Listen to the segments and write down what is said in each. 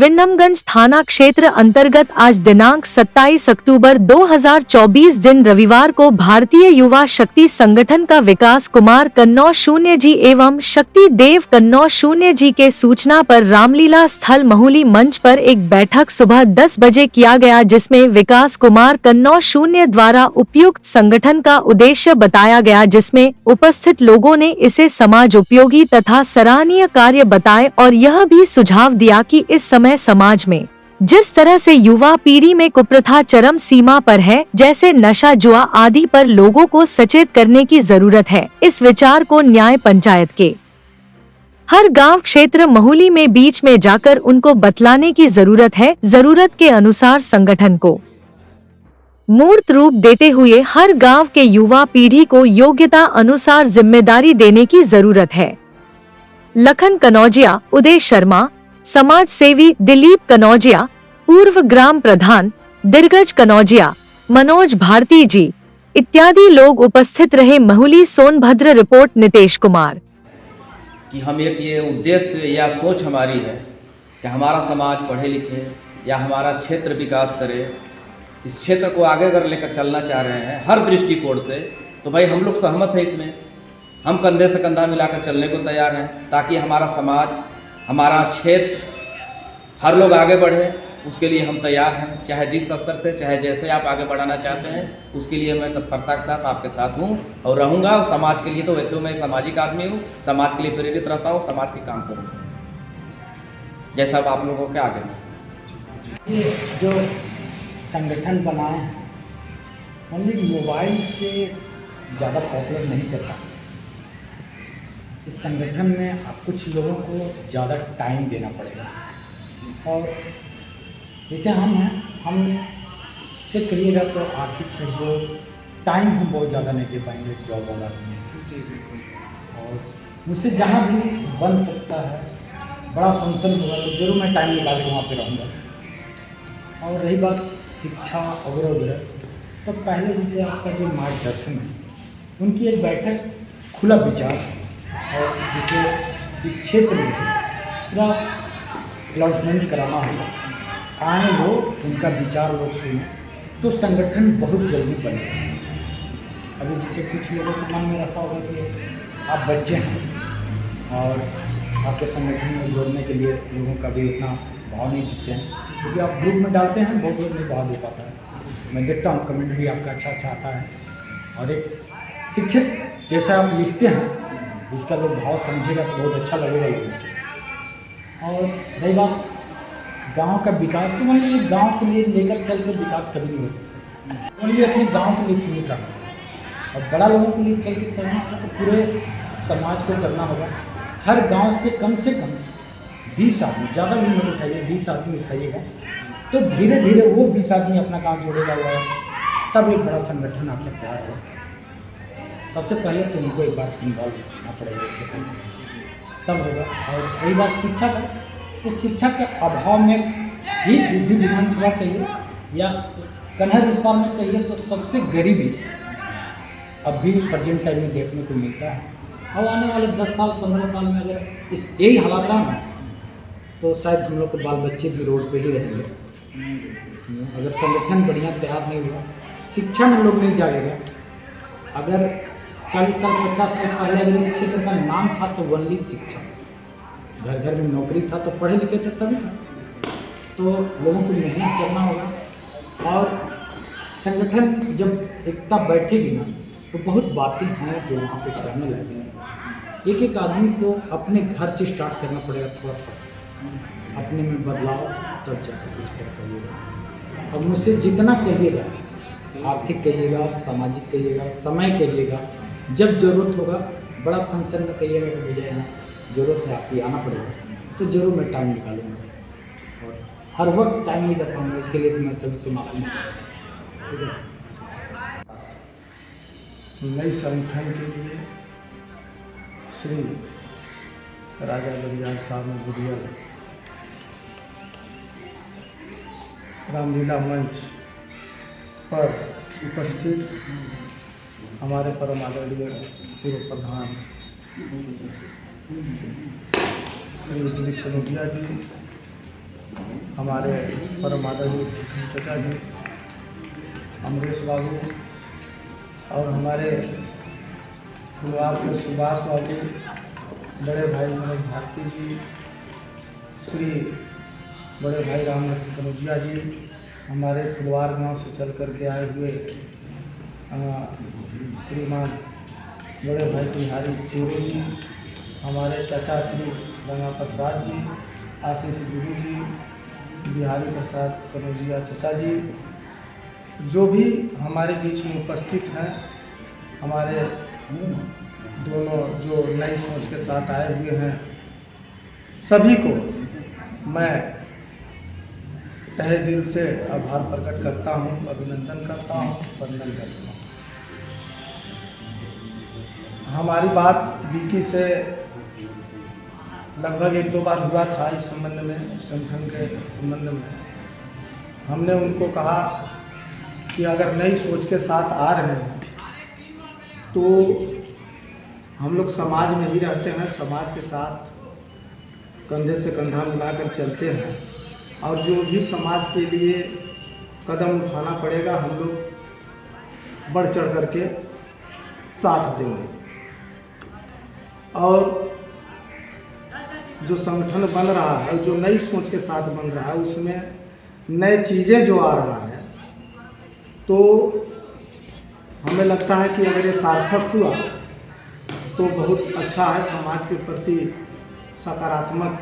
विरनमगंज थाना क्षेत्र अंतर्गत आज दिनांक 27 अक्टूबर 2024 दिन रविवार को भारतीय युवा शक्ति संगठन का विकास कुमार कन्नौज 0 जी एवं शक्ति देव कन्नौज 0 जी के सूचना पर रामलीला स्थल महुली मंच पर एक बैठक सुबह 10 बजे किया गया, जिसमें विकास कुमार कन्नौज 0 द्वारा उपयुक्त संगठन का उद्देश्य बताया गया, जिसमें उपस्थित लोगों ने इसे समाज उपयोगी तथा सराहनीय कार्य बताए और यह भी सुझाव दिया कि इस समय समाज में जिस तरह से युवा पीढ़ी में कुप्रथा चरम सीमा पर है, जैसे नशा जुआ आदि पर लोगों को सचेत करने की जरूरत है। इस विचार को न्याय पंचायत के हर गांव क्षेत्र महुली में बीच में जाकर उनको बतलाने की जरूरत है। जरूरत के अनुसार संगठन को मूर्त रूप देते हुए हर गांव के युवा पीढ़ी को योग्यता अनुसार जिम्मेदारी देने की जरूरत है। लखन कनौजिया, उदय शर्मा, समाज सेवी दिलीप कनौजिया, पूर्व ग्राम प्रधान दिग्गज कनौजिया, मनोज भारती जी इत्यादि लोग उपस्थित रहे। महुली सोनभद्र रिपोर्ट नितेश कुमार। कि हम एक ये उद्देश्य या सोच हमारी है कि हमारा समाज पढ़े लिखे या हमारा क्षेत्र विकास करे, इस क्षेत्र को आगे अगर लेकर चलना चाह रहे हैं हर दृष्टिकोण से, तो भाई हम लोग सहमत हैं इसमें। हम कंधे से कंधा मिलाकर चलने को तैयार हैं ताकि हमारा समाज, हमारा क्षेत्र, हर लोग आगे बढ़े। उसके लिए हम तैयार हैं, चाहे जिस स्तर से, चाहे जैसे आप आगे बढ़ाना चाहते हैं, उसके लिए मैं तत्परता के साथ आपके साथ हूँ और रहूँगा। और समाज के लिए तो वैसे मैं सामाजिक आदमी हूँ, समाज के लिए प्रेरित रहता हूँ, समाज के काम करूँगा जैसा आप लोगों के आगे। ये जो संगठन बनाए हैं ओनली मोबाइल से ज़्यादा पॉपुलर नहीं करता। इस संगठन में अब कुछ लोगों को ज़्यादा टाइम देना पड़ेगा। और जैसे हम हैं, हम से करिएगा तो आर्थिक सहयोग, टाइम हम बहुत ज़्यादा नहीं दे पाएंगे जॉब वाला में। और मुझसे जहाँ भी बन सकता है, बड़ा फंक्शन होगा तो जरूर मैं टाइम निकाल के वहाँ पे रहूँगा। और रही बात शिक्षा वगैरह वगैरह, तो पहले जैसे आपका जो मार्गदर्शन है, उनकी एक बैठक खुला विचार और जिसे इस क्षेत्र में पूरा अलॉटमेंट कराना होगा, आए वो उनका विचार लोग सुने तो संगठन बहुत जल्दी बनेगा। अभी जैसे कुछ लोगों के मन में रहता होगा कि आप बच्चे हैं और आपके संगठन में जोड़ने के लिए लोगों का भी इतना भाव नहीं दिखते हैं, क्योंकि आप ग्रुप में डालते हैं, बहुत लोग नहीं भाव दे पाता है। मैं देखता हूँ कमेंट भी आपका अच्छा आता है। और एक शिक्षक जैसा आप लिखते हैं, इसका लोग भाव समझेगा तो बहुत अच्छा लगेगा लोगों को। और रही बात गांव का विकास, तो ओनली गांव के लिए लेकर चल कर विकास कभी नहीं हो सकता। ओनली अपने गांव के लिए सीमित रखना और बड़ा लोगों के लिए चल के चलना होगा तो पूरे समाज को करना होगा। हर गांव से कम 20 आदमी, ज़्यादा भी मत उठाइए, 20 आदमी उठाइएगा तो धीरे धीरे वो 20 आदमी अपना गाँव जोड़ेगा हुआ है, तब एक बड़ा संगठन आपका तैयार होगा। सबसे पहले तो उनको एक बार इन्वॉल्व करना पड़ेगा क्षेत्र में, तब होगा। और रही बात शिक्षा का, तो शिक्षा के अभाव में ही बुद्धि विधानसभा कहिए या कन्हर इस बार में कहिए तो सबसे गरीबी अभी प्रेजेंट टाइम में देखने को मिलता है। अब आने वाले 10 साल 15 साल में अगर इस यही हालात रहा ना, तो शायद हम लोग के बाल बच्चे भी रोड पे ही रहेंगे। अगर संगठन बढ़िया तैयार नहीं हुआ, शिक्षा में लोग नहीं जाएगा। अगर 40 साल 50 साल पहले अगर इस क्षेत्र का नाम था तो ओनली शिक्षा, घर घर में नौकरी था तो पढ़े लिखे थे तभी था। तो लोगों को मेहनत करना होगा। और संगठन जब एकता बैठेगी ना, तो बहुत बातें हैं जो वहाँ पे करने लगेंगे। एक एक आदमी को अपने घर से स्टार्ट करना पड़ेगा, थोड़ा थोड़ा अपने में बदलाव, तब जाकर कुछ कर पाइएगा। अब मुझसे जितना कहिएगा, आर्थिक कहिएगा, सामाजिक कहिएगा, समय कहिएगा, जब जरूरत होगा, बड़ा फंक्शन में कहिएगा कि भैया यहाँ जरूरत है आपकी, आना पड़ेगा, तो जरूर मैं टाइम निकालूंगा। और हर वक्त टाइम नहीं कर पाऊँगा, इसके लिए तो मैं सभी से माफ़ी मांगता हूँ। नई संगठन के लिए श्री राजा बलियान साहब गुड़िया रामलीला मंच पर उपस्थित हमारे परम आदरणीय पूर्व प्रधान श्री दिलीप कनौजिया जी, हमारे परम आदरणीय चाचा जी अमरेश बाबू और हमारे फुलवार से सुभाष बाबू, बड़े भाई मनोज भारती जी, श्री बड़े भाई रामनाथ कनौजिया जी, हमारे फुलवार गांव से चल कर के आए हुए श्रीमान बड़े भाई बिहारी चेरे जी, हमारे चाचा श्री गंगा प्रसाद जी, आशीष गुरु जी, बिहारी प्रसाद कनौजिया चाचा जी, जो भी हमारे बीच में उपस्थित हैं, हमारे दोनों जो नई सोच के साथ आए हुए हैं, सभी को मैं तहे दिल से आभार प्रकट करता हूँ, अभिनंदन करता हूँ, वंदन करता हूँ। हमारी बात विकी से लगभग 1-2 बार हुआ था इस संबंध में, संगठन के संबंध में। हमने उनको कहा कि अगर नई सोच के साथ आ रहे हैं तो हम लोग समाज में ही रहते हैं, समाज के साथ कंधे से कंधा मिलाकर चलते हैं और जो भी समाज के लिए कदम उठाना पड़ेगा हम लोग बढ़ चढ़ करके साथ देंगे। और जो संगठन बन रहा है, जो नई सोच के साथ बन रहा है, उसमें नए चीज़ें जो आ रहा है, तो हमें लगता है कि अगर ये सार्थक हुआ तो बहुत अच्छा है, समाज के प्रति सकारात्मक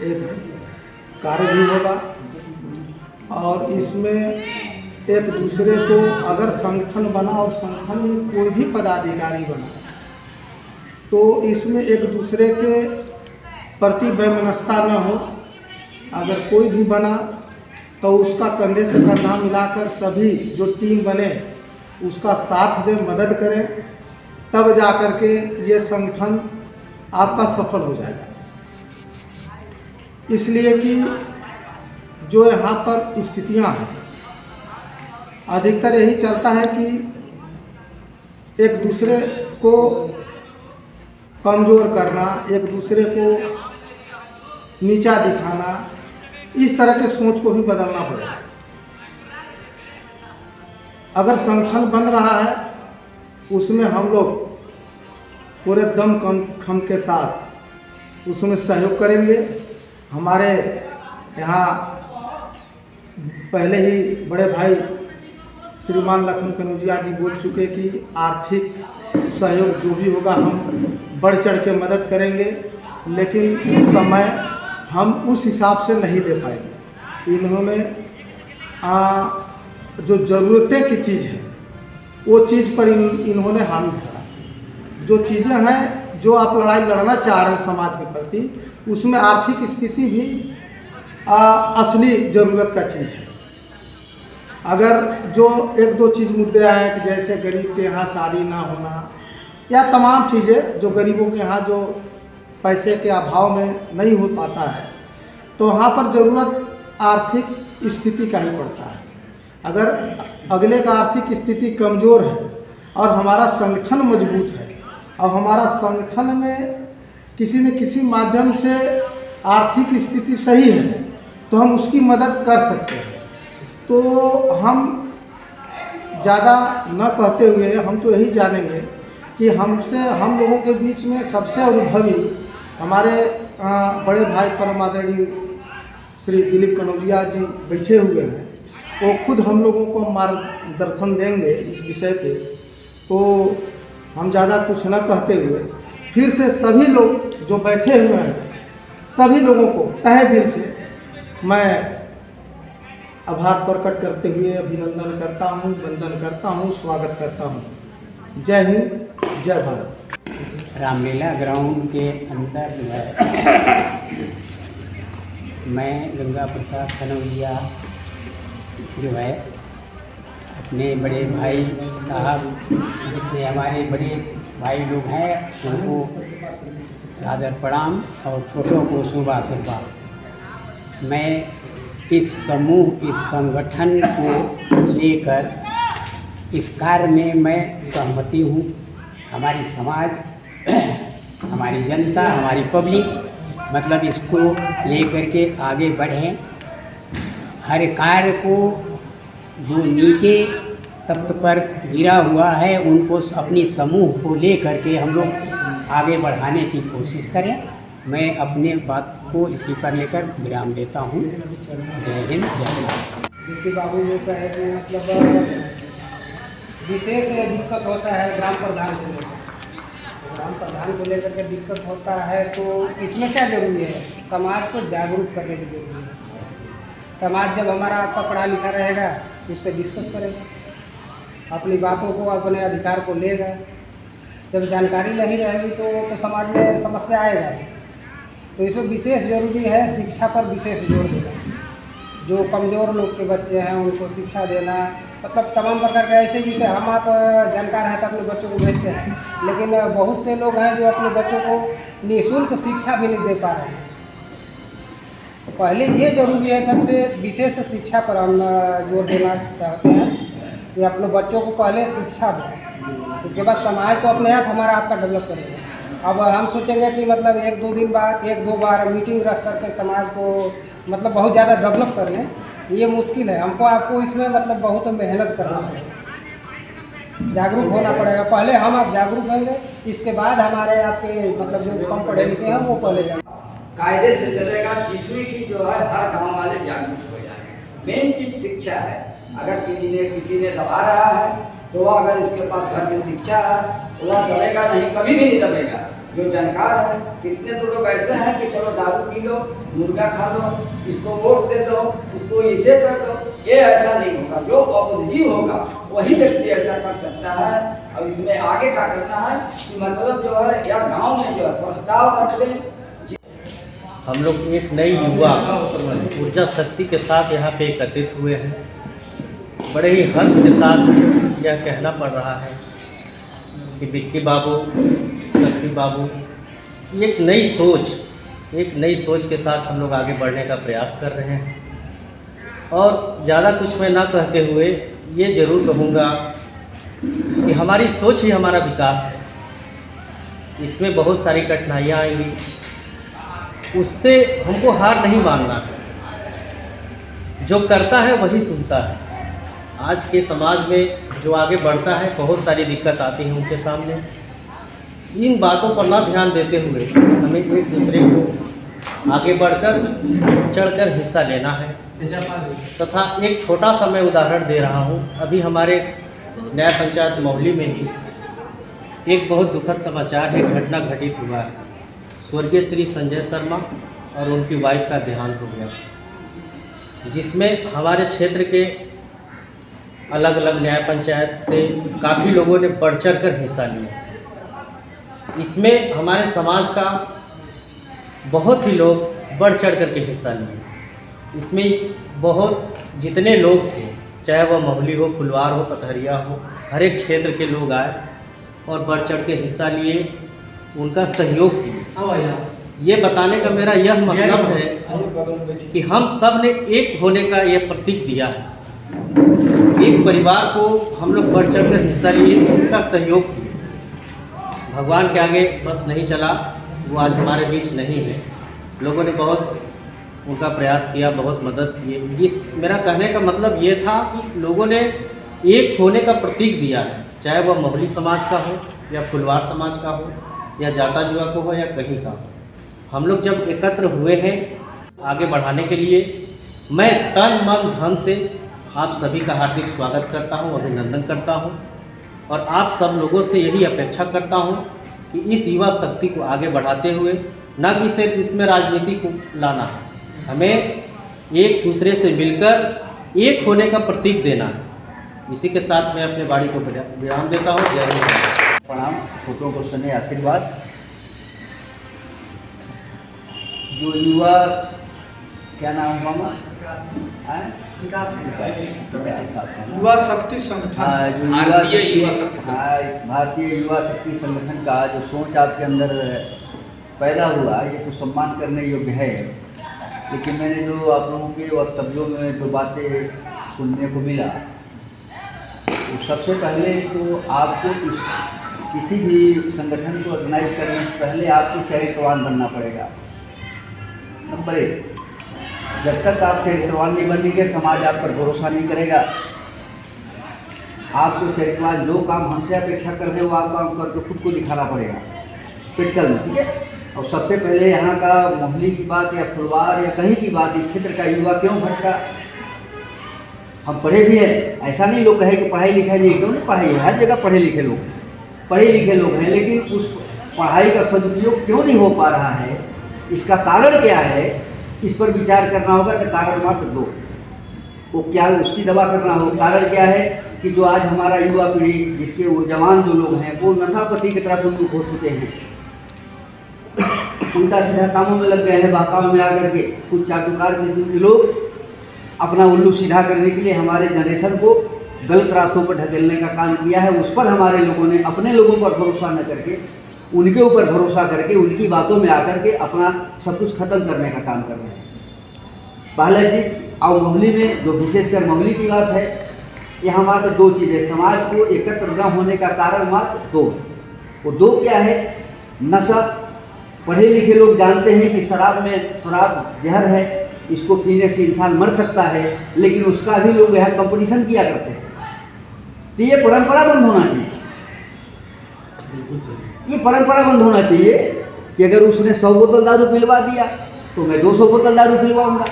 एक कार्य भी होगा। और इसमें एक दूसरे को अगर संगठन बना और संगठन में कोई भी पदाधिकारी बना तो इसमें एक दूसरे के प्रति वैमनस्यता न हो। अगर कोई भी बना तो उसका कंधे से कंधा मिलाकर सभी जो टीम बने उसका साथ दें, मदद करें, तब जा कर के ये संगठन आपका सफल हो जाएगा। इसलिए कि जो यहाँ पर स्थितियाँ हैं, अधिकतर यही चलता है कि एक दूसरे को कमज़ोर करना, एक दूसरे को नीचा दिखाना, इस तरह के सोच को भी बदलना पड़ेगा। अगर संगठन बन रहा है उसमें हम लोग पूरे दम खम के साथ उसमें सहयोग करेंगे। हमारे यहाँ पहले ही बड़े भाई श्रीमान लखन कनौजिया जी बोल चुके कि आर्थिक सहयोग जो भी होगा हम बढ़ चढ़ के मदद करेंगे, लेकिन समय हम उस हिसाब से नहीं दे पाएंगे। इन्होंने जो ज़रूरतें की चीज़ है वो चीज़ पर इन्होंने हामी भरा। जो चीज़ें हैं जो आप लड़ाई लड़ना चाह रहे हैं समाज के प्रति, उसमें आर्थिक स्थिति भी असली ज़रूरत का चीज़ है। अगर जो 1-2 चीज़ मुद्दे आए कि जैसे गरीब के यहाँ शादी ना होना या तमाम चीज़ें जो गरीबों के यहाँ जो पैसे के अभाव में नहीं हो पाता है, तो वहाँ पर ज़रूरत आर्थिक स्थिति का ही पड़ता है। अगर अगले का आर्थिक स्थिति कमज़ोर है और हमारा संगठन मजबूत है और हमारा संगठन में किसी न किसी माध्यम से आर्थिक स्थिति सही है तो हम उसकी मदद कर सकते हैं। तो हम ज़्यादा न कहते हुए हम तो यही जानेंगे कि हम लोगों के बीच में सबसे अनुभवी हमारे बड़े भाई परम आदरणीय श्री दिलीप कनौजिया जी बैठे हुए हैं। वो खुद हम लोगों को मार्गदर्शन देंगे इस विषय पे। तो हम ज़्यादा कुछ न कहते हुए फिर से सभी लोग जो बैठे हुए हैं, सभी लोगों को तहे दिल से मैं आभार प्रकट करते हुए अभिनंदन करता हूँ, वंदन करता हूँ, स्वागत करता हूँ। जय हिंद, जय भारत। रामलीला ग्राउंड के अंदर जो है मैं गंगा प्रसाद कनौजिया जो है अपने बड़े भाई साहब, जितने हमारे बड़े भाई लोग हैं उनको सादर प्रणाम और छोटों को शुभ आशीर्वाद। मैं इस समूह, इस संगठन को लेकर इस कार्य में मैं सहमति हूँ। हमारी समाज, हमारी जनता, हमारी पब्लिक मतलब इसको लेकर के आगे बढ़ें हर कार्य को जो नीचे तख्त पर गिरा हुआ है उनको अपनी समूह को ले करके हम लोग आगे बढ़ाने की कोशिश करें। मैं अपने बात को इसी पर लेकर विराम देता हूँ। जय हिंद, जय भारत। देखिए बाबू जो कहे कि मतलब विशेष दिक्कत होता है ग्राम प्रधान को लेकर, ग्राम प्रधान को लेकर के दिक्कत होता है, तो इसमें क्या जरूरी है? समाज को जागरूक करने की जरूरी है। समाज जब हमारा आपका पढ़ा लिखा रहेगा तो उससे डिस्कस करेगा, अपनी बातों को, अपने अधिकार को लेगा। जब जानकारी नहीं रहेगी तो समाज में समस्या आएगा। तो इसमें विशेष जरूरी है शिक्षा पर विशेष जोर देना। जो कमज़ोर लोग के बच्चे हैं उनको शिक्षा देना, मतलब तमाम प्रकार के ऐसे विषय। हम आप जानकार हैं तो अपने बच्चों को भेजते हैं, लेकिन बहुत से लोग हैं जो अपने बच्चों को निःशुल्क शिक्षा भी नहीं दे पा रहे हैं। तो पहले ये जरूरी है, सबसे विशेष शिक्षा पर हम जोर देना चाहते हैं कि अपने बच्चों को पहले शिक्षा दें, इसके बाद समाज तो अपने आप हमारा आपका डेवलप करेगा। अब हम सोचेंगे कि मतलब एक दो बार मीटिंग रख करके समाज को मतलब बहुत ज़्यादा डेवलप कर लें, ये मुश्किल है। हमको आपको इसमें मतलब बहुत मेहनत करना पड़ेगा, जागरूक होना पड़ेगा। पहले हम आप जागरूक होंगे, इसके बाद हमारे आपके मतलब जो कम पढ़े लिखे हैं वो पहले जाएंगे। कायदे से चलेगा, जिसमें कि जो है हर गांव वाले जागरूक हो जाएंगे। मेन चीज शिक्षा है। अगर किसी ने दबा रहा है तो अगर इसके पास घर में शिक्षा है तो वह दबेगा नहीं, कभी भी नहीं दबेगा। जो जानकार है, कितने तो लोग ऐसे हैं कि चलो दारू पी लो, मुर्गा खा लो, इसको वोट दे दो, उसको इसे कर दो। ये ऐसा नहीं होगा। जो अबुद्धि होगा वही व्यक्ति ऐसा कर सकता है। अब इसमें आगे क्या करना है कि मतलब जो है या गांव में जो है प्रस्ताव रख लें। हम लोग एक नई युवा ऊर्जा शक्ति के साथ यहाँ पे एकत्रित हुए हैं। बड़े ही हर्ष के साथ यह कहना पड़ रहा है कि विक्की बाबू, शक्ति बाबू एक नई सोच के साथ हम लोग आगे बढ़ने का प्रयास कर रहे हैं। और ज़्यादा कुछ मैं ना कहते हुए ये ज़रूर कहूँगा कि हमारी सोच ही हमारा विकास है। इसमें बहुत सारी कठिनाइयाँ आएंगी, उससे हमको हार नहीं मानना है। जो करता है वही सुनता है। आज के समाज में जो आगे बढ़ता है बहुत सारी दिक्कत आती है उनके सामने। इन बातों पर ना ध्यान देते हुए हमें एक दूसरे को आगे चढ़कर हिस्सा लेना है। तथा एक छोटा सा मैं उदाहरण दे रहा हूँ। अभी हमारे नया पंचायत मोहली में ही एक बहुत दुखद समाचार है, घटना घटित हुआ है। स्वर्गीय श्री संजय शर्मा और उनकी वाइफ का देहांत हो गया, जिसमें हमारे क्षेत्र के अलग अलग न्याय पंचायत से काफ़ी लोगों ने बढ़ चढ़ कर हिस्सा लिया। इसमें हमारे समाज का बहुत ही लोग बढ़ चढ़ कर के हिस्सा लिए। इसमें बहुत जितने लोग थे, चाहे वह मोहली हो, फुलवार हो, पथरिया हो, हर एक क्षेत्र के लोग आए और बढ़ चढ़ के हिस्सा लिए, उनका सहयोग किया। ये बताने का मेरा यह मतलब है कि हम सब ने एक होने का यह प्रतीक दिया है। एक परिवार को हम लोग बढ़ चढ़ कर हिस्सा लिए, उसका सहयोग किया। भगवान के आगे बस नहीं चला, वो आज हमारे बीच नहीं है। लोगों ने बहुत उनका प्रयास किया, बहुत मदद किए। इस मेरा कहने का मतलब ये था कि लोगों ने एक होने का प्रतीक दिया है, चाहे वह मोहली समाज का हो या फुलवार समाज का हो या जाता जुआ को हो या कहीं का हो। हम लोग जब एकत्र हुए हैं आगे बढ़ाने के लिए, मैं तन मन धन से आप सभी का हार्दिक स्वागत करता हूं, अभिनंदन करता हूं और आप सब लोगों से यही अपेक्षा करता हूं कि इस युवा शक्ति को आगे बढ़ाते हुए न कि सिर्फ इसमें राजनीति को लाना है, हमें एक दूसरे से मिलकर एक होने का प्रतीक देना है। इसी के साथ मैं अपने वाणी को विराम देता हूँ। जय हिंद। प्रणाम। छोटों को सुने आशीर्वाद। जो युवा, क्या नाम है मामा? विकास युवा शक्ति संगठन, भारतीय युवा शक्ति संगठन का जो सोच आपके अंदर पैदा हुआ, ये तो सम्मान करने योग्य है। लेकिन मैंने जो आप लोगों के वक्तव्यों में जो बातें सुनने को मिला, तो सबसे पहले तो आपको किसी भी संगठन को ऑर्गेनाइज करने से पहले आपको चरित्रवान बनना पड़ेगा, नंबर 1। जब तक आप चरित्रवान नहीं बनेंगे समाज आप पर भरोसा नहीं करेगा। आपको चरित्रवान जो काम हमसे अपेक्षा कर रहे हो आप काम करके खुद को दिखाना पड़ेगा प्रैक्टिकल में, ठीक है। और सबसे पहले यहाँ का मोहल्ली की बात या फुलवार या कहीं की बात, इस क्षेत्र का युवा क्यों भटका। हम पढ़े भी हैं, ऐसा नहीं लोग कहे कि पढ़ाई लिखाई नहीं, क्यों नहीं पढ़ाई है, हर जगह पढ़े लिखे लोग हैं, लेकिन उस पढ़ाई का सदुपयोग क्यों नहीं हो पा रहा है, इसका कारण क्या है, इस पर विचार करना होगा। कि कारण मात्र दो, वो क्या उसकी दवा करना होगा। कारण क्या है कि जो आज हमारा युवा पीढ़ी, जिसके वो जवान जो लोग हैं वो नशापति की तरफ उन्मुख हो चुके हैं, उल्टा सीधा कामों में लग गए हैं, बहकावे में आकर के कुछ चाटुकार किस्म के लोग अपना उल्लू सीधा करने के लिए हमारे जनरेशन को गलत रास्तों पर ढकेलने का काम किया है। उस पर हमारे लोगों ने अपने लोगों पर भरोसा न करके उनके ऊपर भरोसा करके उनकी बातों में आकर के अपना सब कुछ खत्म करने का काम कर रहे हैं। पहले चीज और मोहल्ली में जो विशेषकर मोहल्ली की बात है, यहाँ मात्र दो चीज़ें समाज को एकत्र न होने का कारण मात्र दो। वो दो क्या है, नशा। पढ़े लिखे लोग जानते हैं कि शराब जहर है, इसको पीने से इंसान मर सकता है, लेकिन उसका भी लोग यहाँ कंपटीशन किया करते हैं। तो ये परंपरा बंद होना चाहिए, ये परंपरा बंद होना चाहिए कि अगर उसने 100 बोतल दारू पिलवा दिया तो मैं 200 बोतल दारू पिलवाऊंगा।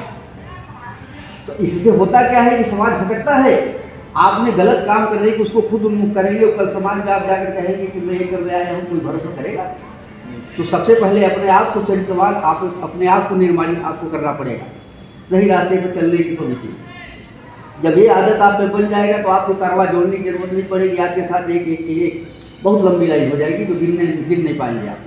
तो इससे होता क्या है कि समाज भटकता है। आपने गलत काम करने की उसको खुद उन्मुख करेंगे, कल समाज में आप जाकर कहेंगे कि मैं ये कर ले आया हूँ, कोई भरोसा करेगा। तो सबसे पहले अपने आप को चरित्रवान, आप अपने आप को निर्माण आपको करना पड़ेगा, सही रास्ते पर चलने की प्रवृत्ति। जब ये आदत आप में बन जाएगा तो आपको कारवा जोड़ने की जरूरत नहीं पड़ेगी, आपके साथ एक बहुत लंबी लाइन हो जाएगी जो गिन नहीं पाएंगे आप।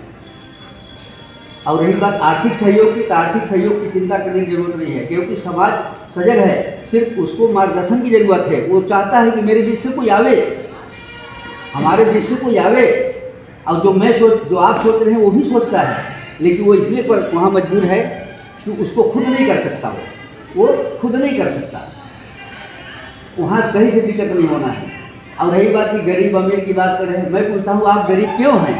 और रही बात आर्थिक सहयोग की, तो आर्थिक सहयोग की चिंता करने की जरूरत नहीं है, क्योंकि समाज सजग है, सिर्फ उसको मार्गदर्शन की जरूरत है। वो चाहता है कि मेरे बीच से कोई आवे, हमारे बीच से कोई आवे, और जो आप सोच रहे हैं वो भी सोचता है, लेकिन वो इसलिए पर वहाँ मजबूर है कि उसको खुद नहीं कर सकता, वो खुद नहीं कर सकता, वहाँ कहीं से दिक्कत नहीं होना है। और रही बात कि गरीब अमीर की बात कर रहे हैं, मैं पूछता हूँ आप गरीब क्यों हैं,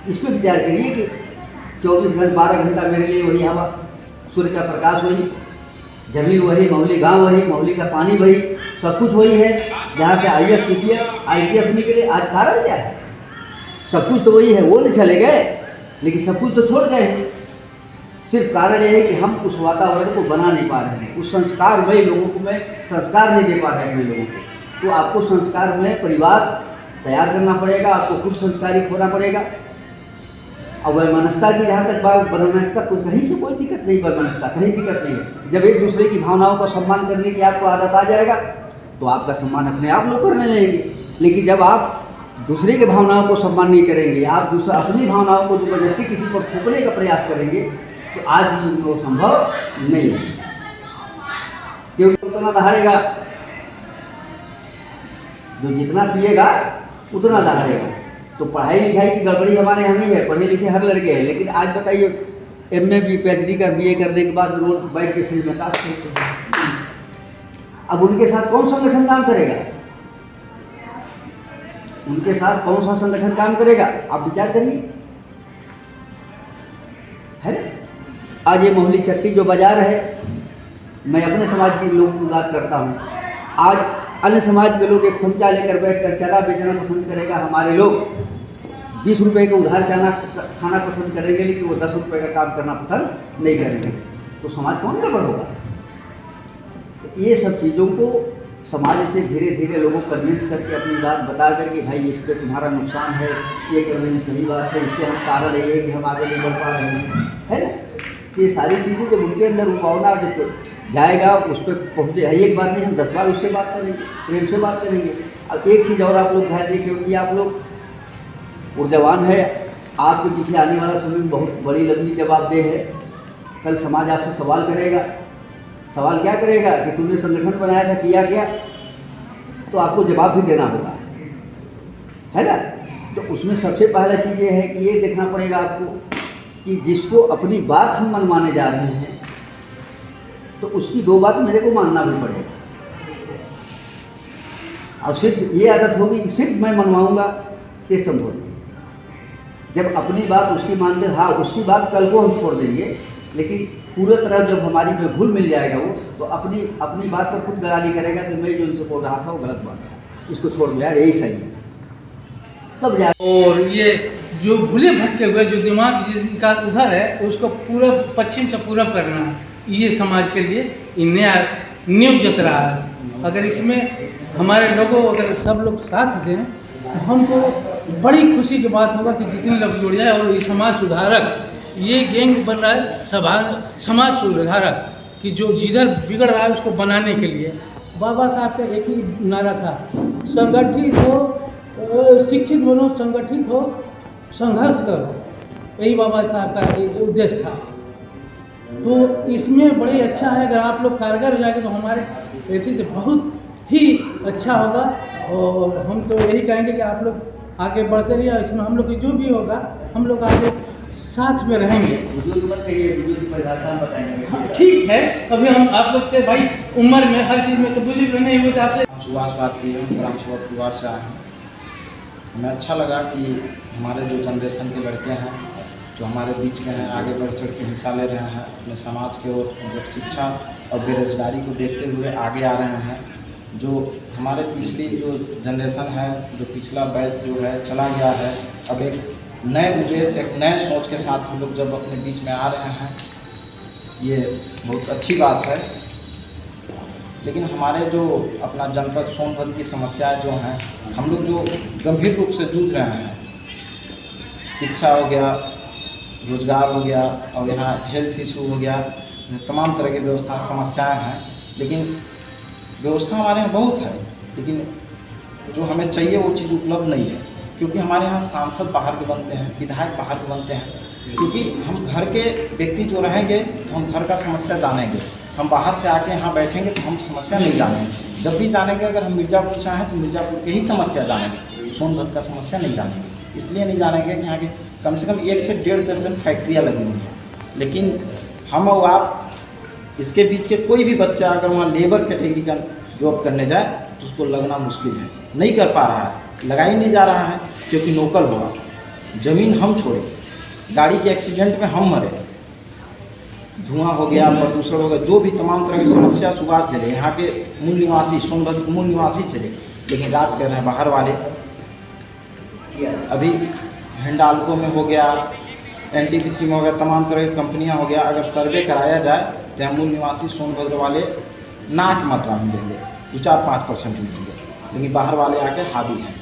इस पर विचार करिए कि 24 घंटा 12 घंटा मेरे लिए वही हवा, सूर्य का प्रकाश वही, जमीन वही, मोहल्ली गांव वही, मोहल्ली का पानी वही, सब कुछ वही है, जहाँ से IAS PCS IPS निकले। आज कारण क्या है, सब कुछ तो वही है, वो नहीं चले गए, लेकिन सब कुछ तो छोड़ गए हैं। सिर्फ कारण यह है कि हम उस वातावरण को बना नहीं पा रहे हैं, उस संस्कारमय लोगों को मैं संस्कार नहीं दे पा रहे अपने लोगों को। तो आपको संस्कारमय परिवार तैयार करना पड़ेगा, आपको खुद संस्कारित होना पड़ेगा। और वैमनस्यता की जहाँ तक बात, वैमनस्यता को कहीं से कोई दिक्कत नहीं, वैमनस्यता कहीं दिक्कत नहीं है। जब एक दूसरे की भावनाओं का सम्मान करने की आपको आदत आ जाएगा तो आपका सम्मान अपने आप लोग करने लगेंगे। लेकिन जब आप दूसरे की भावनाओं को सम्मान नहीं करेंगे, आप अपनी भावनाओं को जबरदस्ती किसी पर थोपने का प्रयास करेंगे, तो आज भी वो संभव नहीं है, क्योंकि उतना दहाड़ेगा, जो जितना पिएगा उतना दहाड़ेगा। तो पढ़ाई लिखाई की गड़बड़ी हमारे यहाँ नहीं है, पढ़े लिखे हर लड़के हैं, लेकिन आज बताइए MA PhD का BA करने के बाद रोड बैठ के फील्ड में काम करते हैं। अब उनके साथ कौन संगठन काम करेगा, उनके साथ कौन सा संगठन काम करेगा, आप विचार करिए, है ना। आज ये मोहल्ली चट्टी जो बाजार है, मैं अपने समाज के लोगों की बात करता हूँ, आज अन्य समाज के लोग एक खुमचा लेकर बैठकर चना बेचना पसंद करेगा, हमारे लोग 20 रुपये का उधार खाना पसंद करेंगे, लेकिन वो 10 रुपये का काम करना पसंद नहीं करेंगे। तो समाज कौन गड़बड़ होगा। तो ये सब चीज़ों को समाज से धीरे धीरे लोगों को कन्विंस करके अपनी बात बता करके, भाई इस पर तुम्हारा नुकसान है, ये करने में सही बात है, इससे हम कारण ये है कि हम आगे नहीं बढ़ पा रहे हैं, है ना। ये सारी चीज़ें जब उनके अंदर भावना जब जाएगा उस पर पहुँचे, एक बार नहीं हम 10 बार उससे बात करेंगे, प्रेम से बात करेंगे। अब एक चीज़ और आप लोग ध्यान दें, क्योंकि आप लोग ऊर्जावान है, आपके पीछे आने वाला समय में बहुत बड़ी लंबी जवाबदेह है। कल समाज आपसे सवाल करेगा, सवाल क्या करेगा कि तुमने संगठन बनाया था, किया क्या, तो आपको जवाब भी देना होगा, है ना। तो उसमें सबसे पहला चीज़ ये है कि ये देखना पड़ेगा आपको कि जिसको अपनी बात हम मनवाने जा रहे हैं, तो उसकी 2 बात मेरे को मानना भी पड़ेगा। और सिर्फ ये आदत होगी कि सिर्फ मैं मनवाऊंगा, ये संभव नहीं। जब अपनी बात उसकी मानते, हाँ उसकी बात कल को हम छोड़ देंगे, लेकिन पूरे तरह जब हमारी में घुल मिल जाएगा वो, तो अपनी अपनी बात पर खुद दलाली करेगा कि मैं जो इनसे बोल रहा था वो गलत बात था, इसको छोड़ दो यार, यही सही है, तब जा। और ये जो भूले भटके हुए जो दिमाग जिसका उधर है उसको पूरा पश्चिम से पूरब करना, ये समाज के लिए नया न्यू जत रहा है। अगर इसमें हमारे लोगों अगर सब लोग साथ दें तो हमको बड़ी खुशी की बात होगा कि जितने लोग जुड़ जाए और ये समाज सुधारक, ये गैंग बन रहा है समाज सुधारक कि जो जिधर बिगड़ रहा है उसको बनाने के लिए। बाबा साहब का एक ही नारा था, संगठित हो, शिक्षित बनो, संगठित हो, संघर्ष करो, यही बाबा साहब का उद्देश्य था। तो इसमें बड़े अच्छा है, अगर आप लोग कारगर हो जाएंगे तो हमारे खेती से बहुत ही अच्छा होगा। और हम तो यही कहेंगे कि आप लोग आगे बढ़ते रहिए, इसमें हम लोग की जो भी होगा हम लोग आगे साथ में रहेंगे। बुजुर्ग मत कहिए, बुजुर्ग की परिभाषा हम बताएंगे। हाँ, ठीक है, अभी हम आप लोग से भाई उम्र में हर चीज़ में तो बुजुर्ग नहीं हुए थे आपसे। सुभाष बात की है, ग्राम सेवा परिवार से आए हैं। हमें अच्छा लगा कि हमारे जो जनरेशन के लड़के हैं जो हमारे बीच में हैं, आगे बढ़ चढ़ के हिस्सा ले रहे हैं, अपने समाज के ओर मतलब शिक्षा और बेरोजगारी को देखते हुए आगे आ रहे हैं। जो हमारे पिछली जो जनरेशन है, जो पिछला बैच जो है चला गया है, अब एक नए उद्देश्य, एक नए सोच के साथ हम लोग जब अपने बीच में आ रहे हैं, ये बहुत अच्छी बात है। लेकिन हमारे जो अपना जनपद सोनभद्र की समस्याएं जो हैं, हम लोग जो गंभीर रूप से जूझ रहे हैं, शिक्षा हो गया, रोजगार हो गया और यहाँ हेल्थ इशू हो गया, तमाम तरह की व्यवस्था समस्याएं हैं। लेकिन व्यवस्था हमारे यहाँ बहुत है, लेकिन जो हमें चाहिए वो चीज़ उपलब्ध नहीं है। क्योंकि हमारे यहाँ सांसद बाहर के बनते हैं, विधायक बाहर के बनते हैं, क्योंकि हम घर के व्यक्ति जो रहेंगे तो हम घर का समस्या जानेंगे। हम बाहर से आके यहाँ बैठेंगे तो हम समस्या नहीं जानेंगे। जब भी जानेंगे, अगर हम मिर्ज़ापुर से आए तो मिर्ज़ापुर के ही समस्या जानेंगे, सोनभद्र का समस्या नहीं जानेंगे। इसलिए नहीं जानेंगे कि यहाँ के कम से कम 1 से 1.5 दर्जन फैक्ट्रियाँ लगी हुई हैं। लेकिन हम और आप इसके बीच के कोई भी बच्चा अगर वहाँ लेबर कैटेगरी का जॉब करने जाए तो उसको लगना मुश्किल है, नहीं कर पा रहा है, लगा ही नहीं जा रहा है, क्योंकि नौकर होगा, ज़मीन हम छोड़े, गाड़ी के एक्सीडेंट में हम मरे, धुआं हो गया, प्रदूषण हो गया, जो भी तमाम तरह की समस्या सुभाष चले, यहाँ के मूल निवासी, सोनभद्र के मूल निवासी चले, लेकिन राज कर रहे हैं बाहर वाले। अभी हिंडाल्को में हो गया, NTPC में हो गया, तमाम तरह की कंपनियां हो गया, अगर सर्वे कराया जाए तो यहाँ मूल निवासी सोनभद्र वाले नाक मात्रा में मिलेंगे, 2-4-5% मिलेंगे, लेकिन बाहर वाले आके हावी हैं।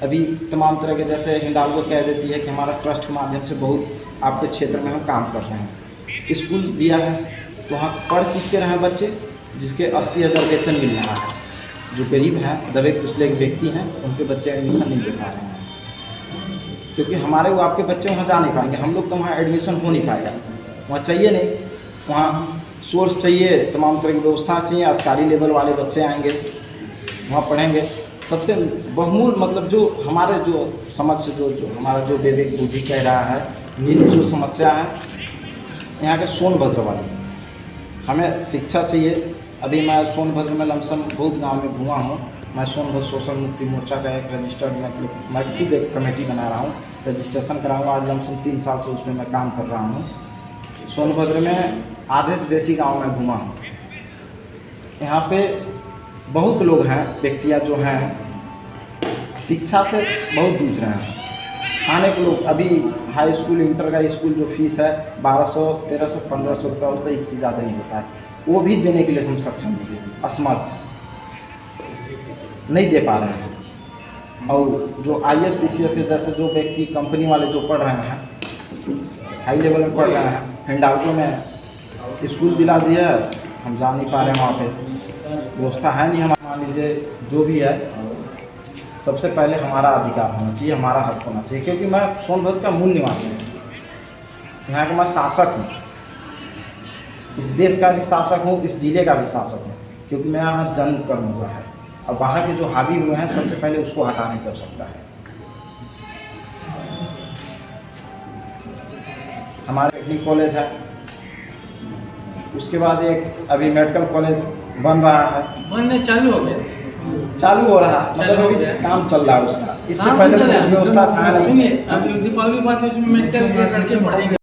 अभी तमाम तरह के, जैसे हिंडाल्को कह देती है कि हमारा ट्रस्ट के माध्यम से बहुत आपके क्षेत्र में हम काम कर रहे हैं, स्कूल दिया है, तो वहाँ पढ़ किसके रहे हैं बच्चे, जिसके 80,000 वेतन मिल रहा है, जो गरीब हैं, दबे कुचले व्यक्ति हैं, उनके बच्चे एडमिशन नहीं ले पा रहे हैं, क्योंकि हमारे वो आपके बच्चे वहाँ जा नहीं पाएंगे, हम लोग तो वहाँ एडमिशन हो नहीं पाएगा, वहाँ चाहिए नहीं, वहाँ सोर्स चाहिए, तमाम तरह की व्यवस्था चाहिए, अधिकारी लेवल वाले बच्चे आएंगे, वहाँ पढ़ेंगे। सबसे बहुमूल मतलब जो हमारे जो समझ से जो हमारा जो विवेक बुद्धि कह रहा है, नीति जो समस्या है यहाँ के सोनभद्र वाली, हमें शिक्षा चाहिए। अभी मैं सोनभद्र में लमसम बहुत गांव में घुमा हूँ, मैं सोनभद्र सोशल मुक्ति मोर्चा का एक रजिस्टर्ड मतलब मैं खुद एक कमेटी बना रहा हूँ, रजिस्ट्रेशन कराऊँगा, आज लमसम 3 साल से उसमें मैं काम कर रहा हूँ। सोनभद्र में आधे से बेसी गाँव में घुमा हूँ, यहाँ पे बहुत लोग हैं, व्यक्तियाँ जो हैं शिक्षा से बहुत जूझ रहे हैं। खाने के लोग अभी हाई स्कूल, इंटर का स्कूल जो फीस है 1200, 1300, 1500 रुपये होता है, इससे ज़्यादा नहीं होता है, वो भी देने के लिए हम सक्षम नहीं हैं, असमर्थ नहीं दे पा रहे हैं। और जो IAS PCS के जैसे जो व्यक्ति कंपनी वाले जो पढ़ रहे हैं, हाई लेवल में पढ़ रहे हैं, हिंडाल्को में स्कूल दिला दिया, हम जा नहीं पा रहे हैं, वहाँ पे व्यवस्था है नहीं। हम मान लीजिए जो भी है, सबसे पहले हमारा अधिकार होना चाहिए, हमारा हक होना चाहिए, क्योंकि मैं सोनभद्र का मूल निवासी हूँ, यहाँ का मैं शासक हूँ, इस देश का भी शासक हूँ, इस जिले का भी शासक हूँ, क्योंकि मैं यहाँ जन्म कर्म हुआ है, और बाहर के जो हावी हुए हैं सबसे पहले उसको हटाने की आवश्यकता है। हमारे टेक्निक कॉलेज है, उसके बाद एक अभी मेडिकल कॉलेज बन रहा है, बनने चालू हो गया, चालू हो रहा है, मतलब अभी काम चल रहा है उसका, इससे पहले तो कुछ व्यवस्था था नहीं। अभी दीपावली बाद में मेडिकल लड़के पढ़ाएंगे।